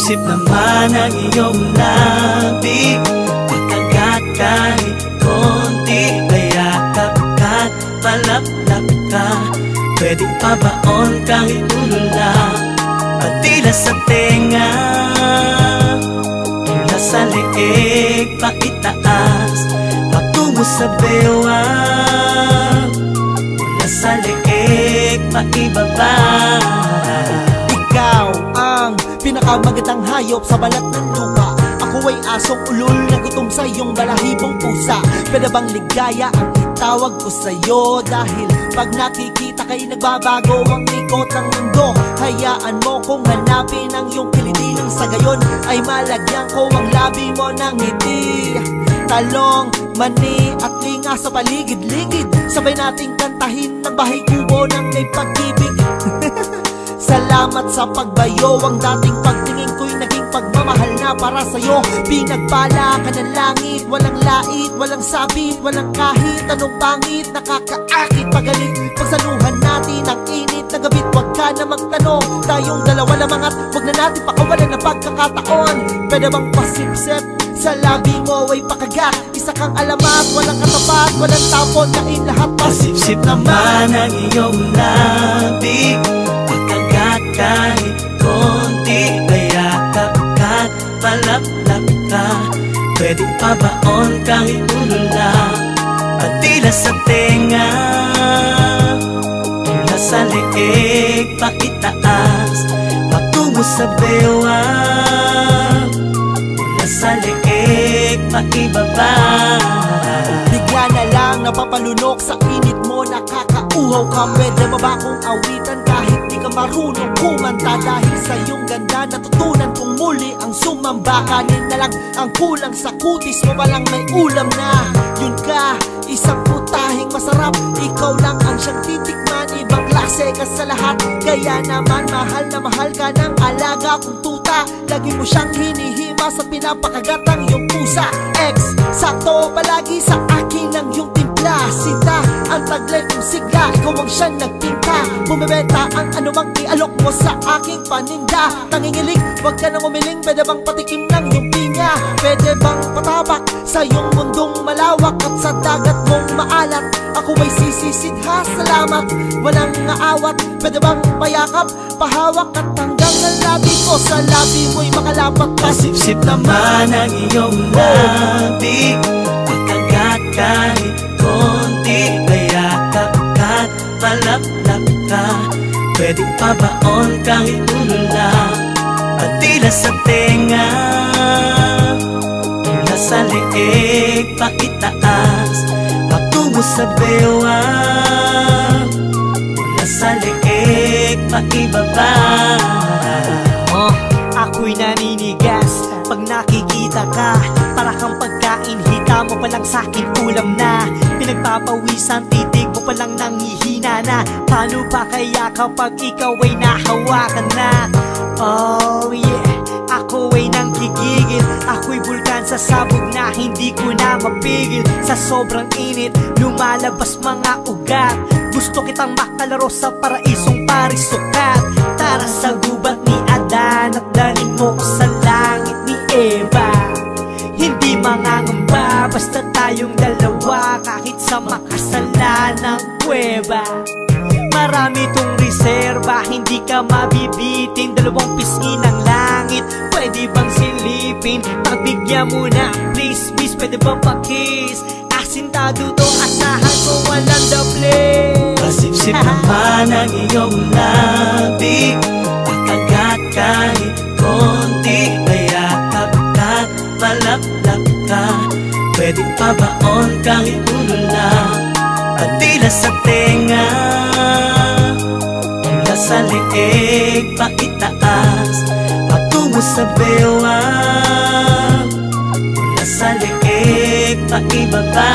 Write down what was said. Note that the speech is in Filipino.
Pasipsip naman ang iyong labi, pagkagat kahit konti, mayakap ka't palaplap ka. Pwedeng pabaon kahit ulo lang, patila sa tenga, mula sa leeg paitaas, patungo sa bewang, mula sa leeg paibaba. Ikaw ang pinakamagandang hayop sa balat ng lupa. Ako ay asong ulol na gutom sa iyong balahibong pusa. Pwede bang ligaya ang itawag ko sa'yo? Dahil pag nakikita kay nagbabago ang ikot ng mundo. Hayaan mo kung hanapin ang iyong kiliti, nang sa gayon ay malagyan ko ang labi mo ng ngiti. Talong, mani at linga sa paligid-ligid, sabay nating kantahin ng bahay kubo ng may pag-ibig. Salamat sa pagbayo, ang dating pagtingin ko'y naging pagmamahal na para sa'yo. Pinagpala ka ng langit, walang lait, walang sabit, walang kahit anong pangit, nakakaakit pagalit. Pagsaluhan natin ang init na gabit, wag ka na magtanong, tayong dalawa lamang at wag na natin pakawalan ng pagkakataon. Pwede bang pasipsip sa labi mo ay pakagat, isa kang alamat, walang katapat, walang tapon, kain lahat. Pasipsip naman ang iyong labi, pagkagat kahit konti, mayakap ka't palaplap ka. Pwedeng pabaon kahit ulo lang, patila sa tenga, mula sa leeg paitaas, patungo sa bewang, mula sa leeg paibaba. Bigla na lang napapalunok sa init mo, nakakauhaw ka. Pwede ba akong awitan kahit di ka marunong kumanta? Dahil sa iyong ganda natutunan kong muli ang sumamba. Kanin na lang ang kulang sa kutis mo, walang may ulam na. Yun ka, isang putahing masarap, ikaw lang ang siyang titikman. Ibang klase ka sa lahat, kaya naman mahal na mahal ka ng alaga kong tuta. Lagi mo siyang hinihima sa pinapakagat ng iyong pusa. Ex, sakto palagi sa akin ang iyong timpla. Sinta, ang taglay kong sigla, ikaw ang siyang nagpinta. Bumibenta ang anumang ialok mo sa aking paninda. Tangingilig, wag ka nang umiling, pwede bang patikim ng iyong pinya? Pwede bang patabak sa iyong mundong malawak at sa dagat mong maalat? Ako ay sisisidha, salamat, walang aawat. Pwede bang payakap, pahawak at hanggang ang labi ko sa labi mo'y makalapat. Pasipsip naman ang iyong labi, pagkagat kahit konti, mayakap ka't palaplap ka. Pwedeng pabaon kahit ulo lang, patila sa tenga, mula sa leeg paitaas, patungo sa bewang, mula sa leeg paibaba. Ako'y naninigas pag nakikita ka, para kang pagkain, hita mo palang sa'kin ulam na. Pinagpapawisan, titig mo palang nanghihina na. Paano ba kaya kapag ikaw ay nahawakan na? Oh yeah, ako ay nanggigigil, ako'y bulkan sa sabog na hindi ko na mapigil. Sa sobrang init, lumalabas mga ugat. Gusto kitang makalaro sa paraisong parisukat. Tara sa gubat ni Adan at danin mo ko sa langit ni Eva. Hindi mangangamba, basta tayong dalawa, kahit sa makasalanang kuweba. Marami tong reserba, hindi ka mabibitin. Dalawang pisngi ng langit, pwede bang silipin? Pagbigyan mo na, please, please, pwede bang pa-kiss? Asintado to, asahan mo, walang doble. Pasipsip naman ang iyong labi, pagkagat kahit konti, mayakap ka't palaplap ka. Pwedeng pabaon kahit ulo lang, patila sa tenga, mula sa leeg paitaas, patungo sa bewang, mula sa leeg paibaba.